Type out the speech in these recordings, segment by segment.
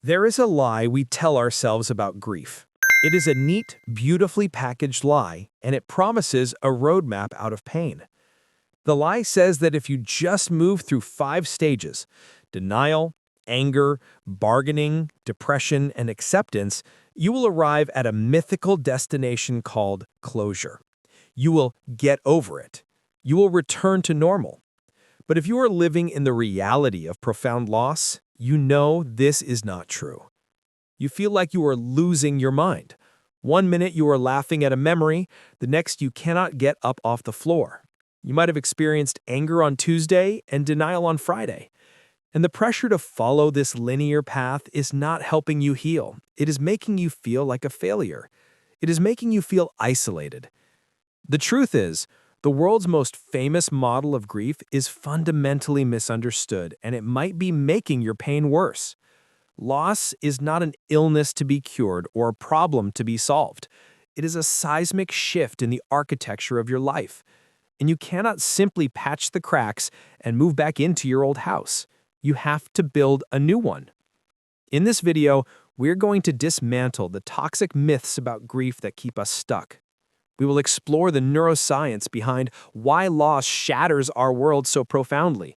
There is a lie we tell ourselves about grief. It is a neat, beautifully packaged lie, and it promises a roadmap out of pain. The lie says that if you just move through 5 stages, denial, anger, bargaining, depression, and acceptance, you will arrive at a mythical destination called closure. You will get over it. You will return to normal. But if you are living in the reality of profound loss, you know this is not true. You feel like you are losing your mind. One minute you are laughing at a memory, the next you cannot get up off the floor. You might have experienced anger on Tuesday and denial on Friday. And the pressure to follow this linear path is not helping you heal. It is making you feel like a failure. It is making you feel isolated. The truth is, the world's most famous model of grief is fundamentally misunderstood, and it might be making your pain worse. Loss is not an illness to be cured or a problem to be solved. It is a seismic shift in the architecture of your life. And you cannot simply patch the cracks and move back into your old house. You have to build a new one. In this video, we're going to dismantle the toxic myths about grief that keep us stuck. We will explore the neuroscience behind why loss shatters our world so profoundly.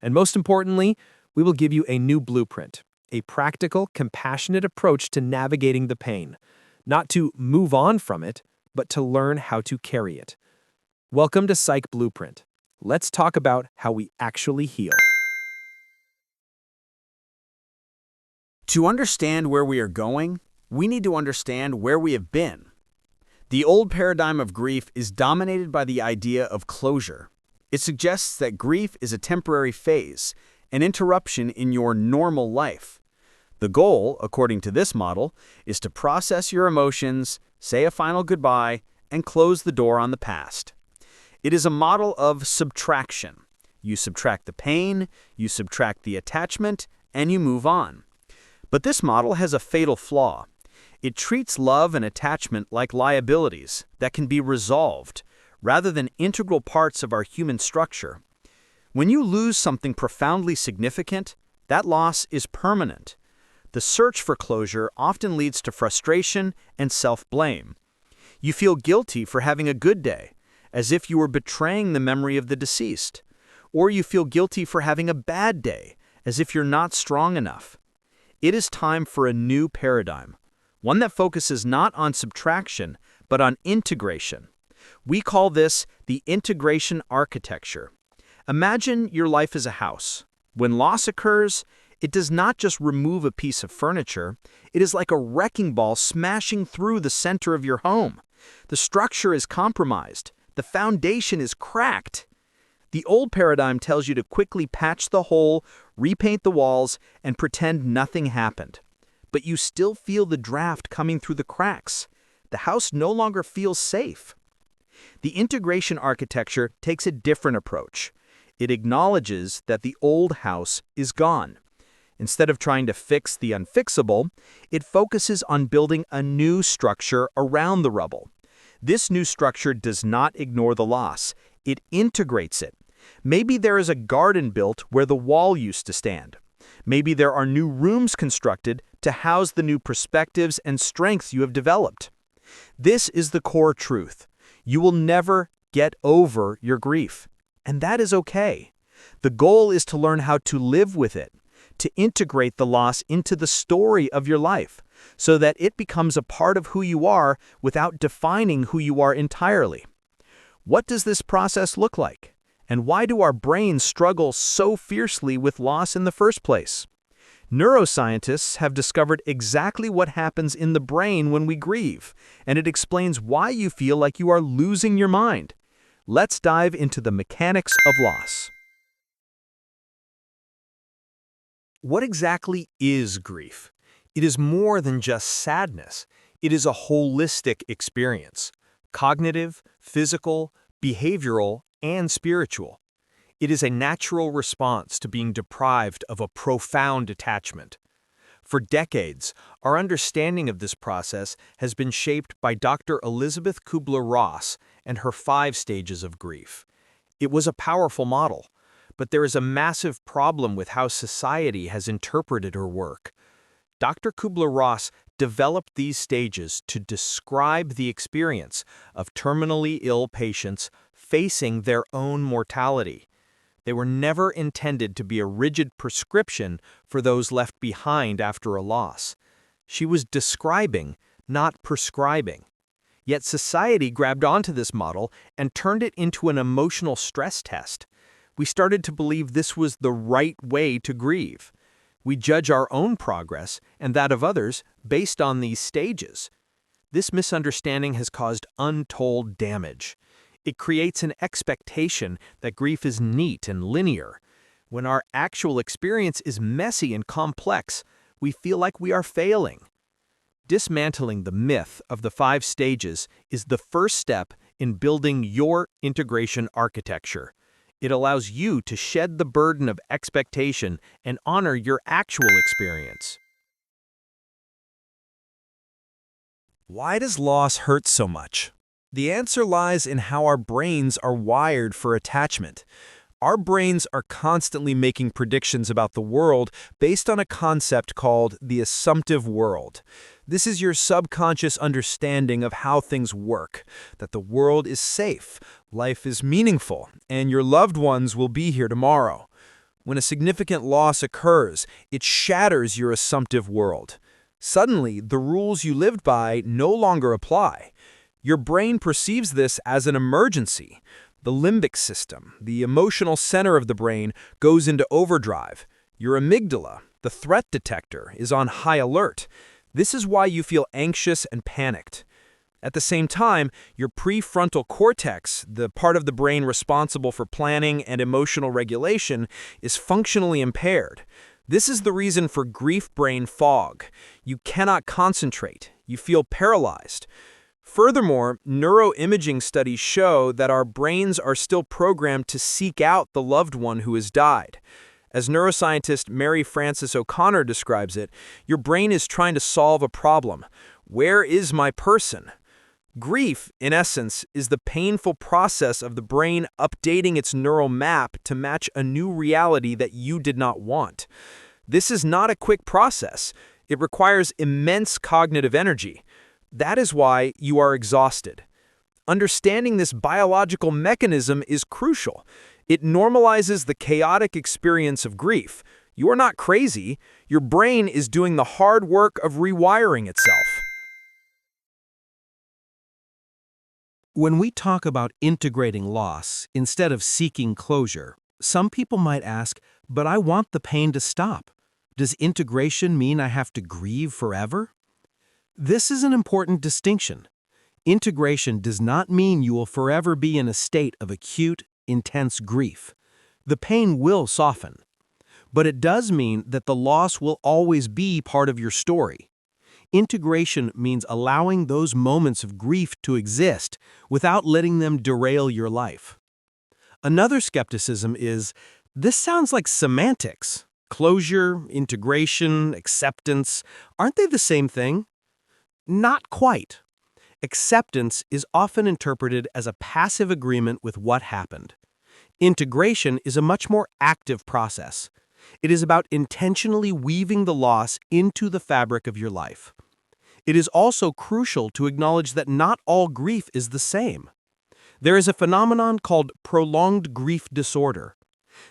And most importantly, we will give you a new blueprint, a practical, compassionate approach to navigating the pain, not to move on from it, but to learn how to carry it. Welcome to Psych Blueprint. Let's talk about how we actually heal. To understand where we are going, we need to understand where we have been. The old paradigm of grief is dominated by the idea of closure. It suggests that grief is a temporary phase, an interruption in your normal life. The goal, according to this model, is to process your emotions, say a final goodbye, and close the door on the past. It is a model of subtraction. You subtract the pain, you subtract the attachment, and you move on. But this model has a fatal flaw. It treats love and attachment like liabilities that can be resolved, rather than integral parts of our human structure. When you lose something profoundly significant, that loss is permanent. The search for closure often leads to frustration and self-blame. You feel guilty for having a good day, as if you were betraying the memory of the deceased. Or you feel guilty for having a bad day, as if you're not strong enough. It is time for a new paradigm, one that focuses not on subtraction, but on integration. We call this the integration architecture. Imagine your life as a house. When loss occurs, it does not just remove a piece of furniture, it is like a wrecking ball smashing through the center of your home. The structure is compromised. The foundation is cracked. The old paradigm tells you to quickly patch the hole, repaint the walls, and pretend nothing happened. But you still feel the draft coming through the cracks. The house no longer feels safe. The integration architecture takes a different approach. It acknowledges that the old house is gone. Instead of trying to fix the unfixable, it focuses on building a new structure around the rubble. This new structure does not ignore the loss. It integrates it. Maybe there is a garden built where the wall used to stand. Maybe there are new rooms constructed to house the new perspectives and strengths you have developed. This is the core truth. You will never get over your grief, and that is okay. The goal is to learn how to live with it, to integrate the loss into the story of your life, so that it becomes a part of who you are without defining who you are entirely. What does this process look like? And why do our brains struggle so fiercely with loss in the first place? Neuroscientists have discovered exactly what happens in the brain when we grieve, and it explains why you feel like you are losing your mind. Let's dive into the mechanics of loss. What exactly is grief? It is more than just sadness. It is a holistic experience: cognitive, physical, behavioral, and spiritual. It is a natural response to being deprived of a profound attachment. For decades, our understanding of this process has been shaped by Dr. Elizabeth Kubler-Ross and her 5 stages of grief. It was a powerful model, but there is a massive problem with how society has interpreted her work. Dr. Kubler-Ross developed these stages to describe the experience of terminally ill patients facing their own mortality. They were never intended to be a rigid prescription for those left behind after a loss. She was describing, not prescribing. Yet society grabbed onto this model and turned it into an emotional stress test. We started to believe this was the right way to grieve. We judge our own progress and that of others based on these stages. This misunderstanding has caused untold damage. It creates an expectation that grief is neat and linear. When our actual experience is messy and complex, we feel like we are failing. Dismantling the myth of the 5 stages is the first step in building your integration architecture. It allows you to shed the burden of expectation and honor your actual experience. Why does loss hurt so much? The answer lies in how our brains are wired for attachment. Our brains are constantly making predictions about the world based on a concept called the assumptive world. This is your subconscious understanding of how things work, that the world is safe, life is meaningful, and your loved ones will be here tomorrow. When a significant loss occurs, it shatters your assumptive world. Suddenly, the rules you lived by no longer apply. Your brain perceives this as an emergency. The limbic system, the emotional center of the brain, goes into overdrive. Your amygdala, the threat detector, is on high alert. This is why you feel anxious and panicked. At the same time, your prefrontal cortex, the part of the brain responsible for planning and emotional regulation, is functionally impaired. This is the reason for grief brain fog. You cannot concentrate. You feel paralyzed. Furthermore, neuroimaging studies show that our brains are still programmed to seek out the loved one who has died. As neuroscientist Mary Frances O'Connor describes it, your brain is trying to solve a problem. Where is my person? Grief, in essence, is the painful process of the brain updating its neural map to match a new reality that you did not want. This is not a quick process. It requires immense cognitive energy. That is why you are exhausted. Understanding this biological mechanism is crucial. It normalizes the chaotic experience of grief. You are not crazy. Your brain is doing the hard work of rewiring itself. When we talk about integrating loss instead of seeking closure, some people might ask, but I want the pain to stop. Does integration mean I have to grieve forever? This is an important distinction. Integration does not mean you will forever be in a state of acute, intense grief. The pain will soften. But it does mean that the loss will always be part of your story. Integration means allowing those moments of grief to exist without letting them derail your life. Another skepticism is, this sounds like semantics. Closure, integration, acceptance, aren't they the same thing? Not quite. Acceptance is often interpreted as a passive agreement with what happened. Integration is a much more active process. It is about intentionally weaving the loss into the fabric of your life. It is also crucial to acknowledge that not all grief is the same. There is a phenomenon called prolonged grief disorder.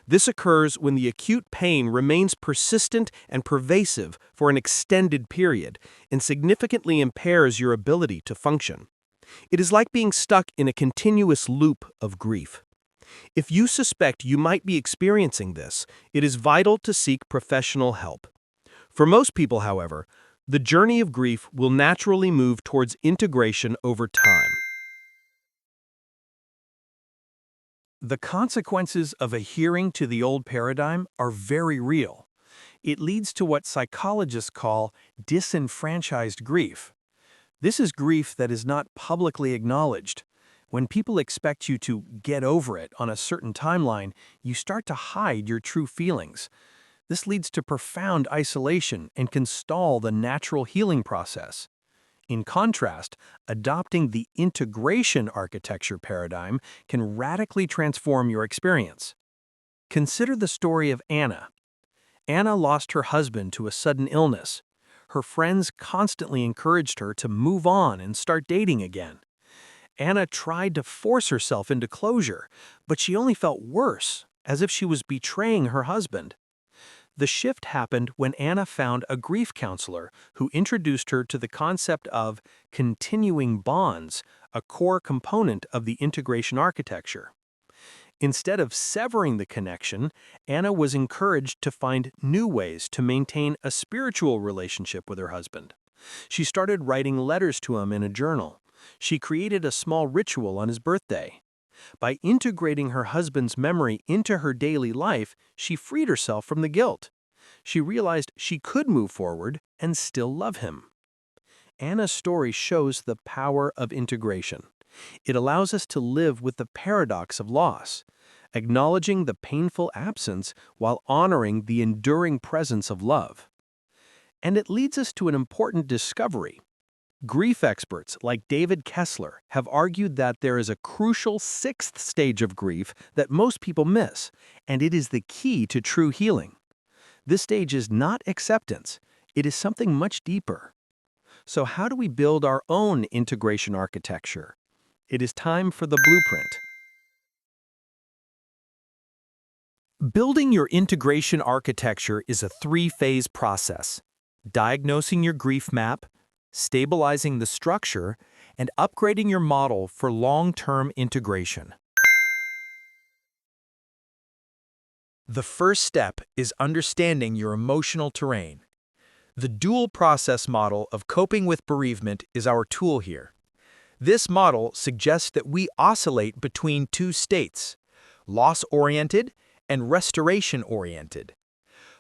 This occurs when the acute pain remains persistent and pervasive for an extended period and significantly impairs your ability to function. It is like being stuck in a continuous loop of grief. If you suspect you might be experiencing this, it is vital to seek professional help. For most people, however, the journey of grief will naturally move towards integration over time. The consequences of adhering to the old paradigm are very real. It leads to what psychologists call disenfranchised grief. This is grief that is not publicly acknowledged. When people expect you to get over it on a certain timeline, you start to hide your true feelings. This leads to profound isolation and can stall the natural healing process. In contrast, adopting the integration architecture paradigm can radically transform your experience. Consider the story of Anna. Anna lost her husband to a sudden illness. her friends constantly encouraged her to move on and start dating again. Anna tried to force herself into closure, but she only felt worse, as if she was betraying her husband. The shift happened when Anna found a grief counselor who introduced her to the concept of continuing bonds, a core component of the integration architecture. Instead of severing the connection, Anna was encouraged to find new ways to maintain a spiritual relationship with her husband. She started writing letters to him in a journal. She created a small ritual on his birthday. By integrating her husband's memory into her daily life, she freed herself from the guilt. She realized she could move forward and still love him. Anna's story shows the power of integration. It allows us to live with the paradox of loss, acknowledging the painful absence while honoring the enduring presence of love. And it leads us to an important discovery. Grief experts like David Kessler have argued that there is a crucial sixth stage of grief that most people miss, and it is the key to true healing. This stage is not acceptance, it is something much deeper. So how do we build our own integration architecture? It is time for the blueprint. Building your integration architecture is a three-phase process: diagnosing your grief map, stabilizing the structure, and upgrading your model for long-term integration. The first step is understanding your emotional terrain. The dual process model of coping with bereavement is our tool here. This model suggests that we oscillate between two states: loss-oriented and restoration-oriented.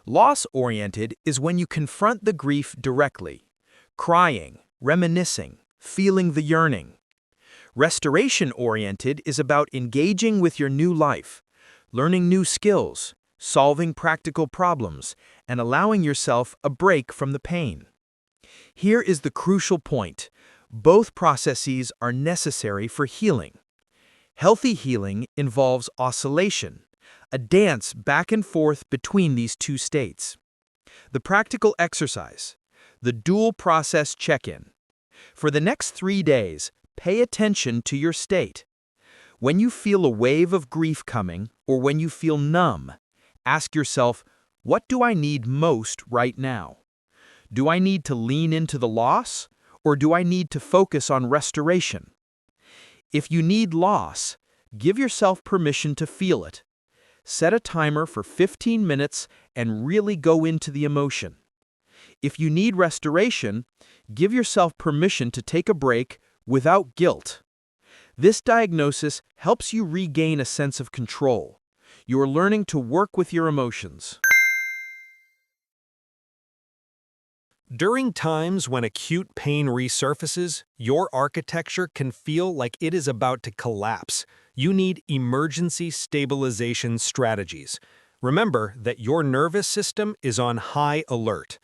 Loss-oriented is when you confront the grief directly, crying, reminiscing, feeling the yearning. Restoration-oriented is about engaging with your new life, learning new skills, solving practical problems, and allowing yourself a break from the pain. Here is the crucial point: both processes are necessary for healing. Healthy healing involves oscillation, a dance back and forth between these two states. The practical exercise: the dual process check-in. For the next 3 days, pay attention to your state. When you feel a wave of grief coming, or when you feel numb, ask yourself, what do I need most right now? Do I need to lean into the loss, or do I need to focus on restoration? If you need loss, give yourself permission to feel it. Set a timer for 15 minutes and really go into the emotion. If you need restoration, give yourself permission to take a break without guilt. This diagnosis helps you regain a sense of control. You are learning to work with your emotions. During times when acute pain resurfaces, your architecture can feel like it is about to collapse. You need emergency stabilization strategies. Remember that your nervous system is on high alert.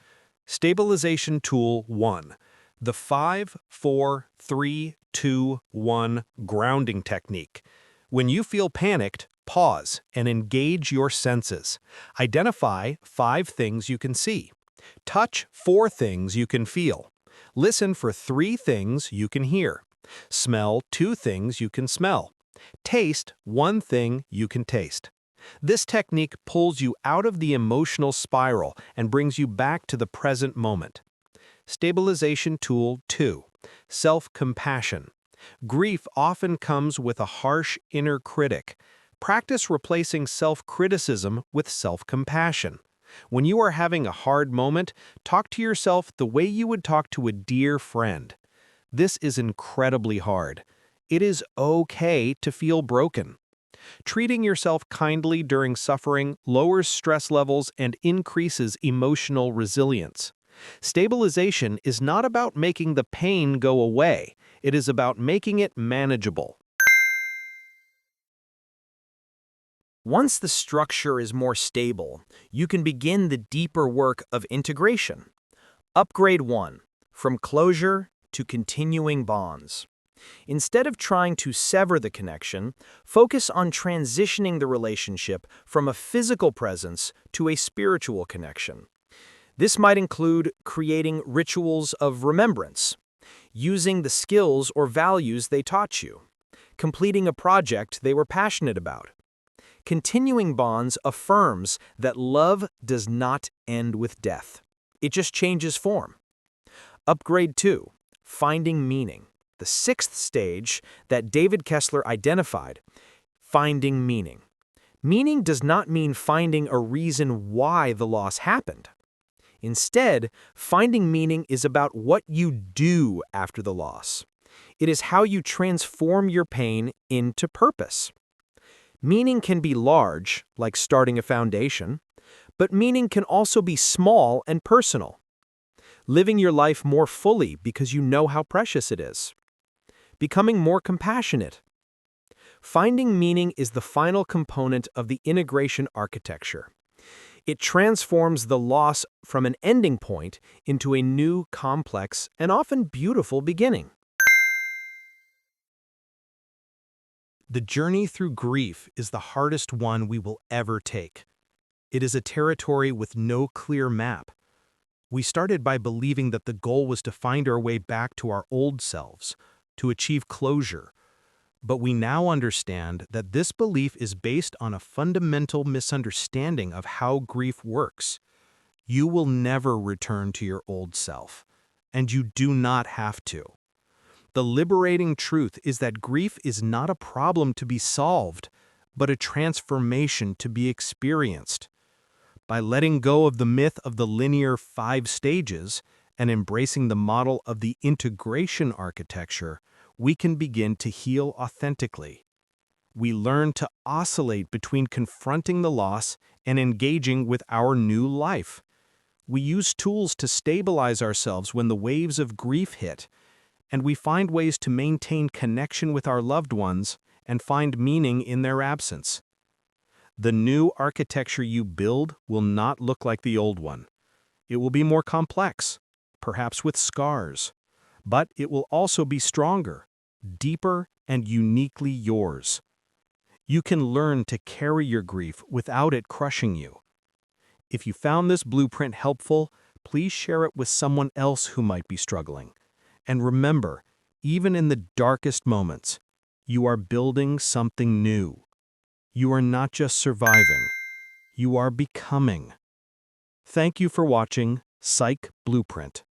Stabilization Tool 1. The 5-4-3-2-1 grounding technique. When you feel panicked, pause and engage your senses. Identify 5 things you can see. Touch 4 things you can feel. Listen for 3 things you can hear. Smell 2 things you can smell. Taste 1 thing you can taste. This technique pulls you out of the emotional spiral and brings you back to the present moment. Stabilization Tool 2. Self-compassion. Grief often comes with a harsh inner critic. Practice replacing self-criticism with self-compassion. When you are having a hard moment, talk to yourself the way you would talk to a dear friend. This is incredibly hard. It is okay to feel broken. Treating yourself kindly during suffering lowers stress levels and increases emotional resilience. Stabilization is not about making the pain go away. It is about making it manageable. Once the structure is more stable, you can begin the deeper work of integration. Upgrade 1. From closure to continuing bonds. Instead of trying to sever the connection, focus on transitioning the relationship from a physical presence to a spiritual connection. This might include creating rituals of remembrance, using the skills or values they taught you, completing a project they were passionate about. Continuing bonds affirms that love does not end with death. It just changes form. Upgrade 2, finding meaning. The sixth stage that David Kessler identified, finding meaning. Meaning does not mean finding a reason why the loss happened. Instead, finding meaning is about what you do after the loss. It is how you transform your pain into purpose. Meaning can be large, like starting a foundation, but meaning can also be small and personal. Living your life more fully because you know how precious it is. Becoming more compassionate. Finding meaning is the final component of the integration architecture. It transforms the loss from an ending point into a new, complex, and often beautiful beginning. The journey through grief is the hardest one we will ever take. It is a territory with no clear map. We started by believing that the goal was to find our way back to our old selves, to achieve closure. But we now understand that this belief is based on a fundamental misunderstanding of how grief works. You will never return to your old self, and you do not have to. The liberating truth is that grief is not a problem to be solved, but a transformation to be experienced. By letting go of the myth of the linear 5 stages and embracing the model of the integration architecture, we can begin to heal authentically. We learn to oscillate between confronting the loss and engaging with our new life. We use tools to stabilize ourselves when the waves of grief hit, and we find ways to maintain connection with our loved ones and find meaning in their absence. The new architecture you build will not look like the old one. It will be more complex, perhaps with scars, but it will also be stronger, deeper, and uniquely yours. You can learn to carry your grief without it crushing you. If you found this blueprint helpful, please share it with someone else who might be struggling. And remember, even in the darkest moments, you are building something new. You are not just surviving, you are becoming. Thank you for watching Psych Blueprint.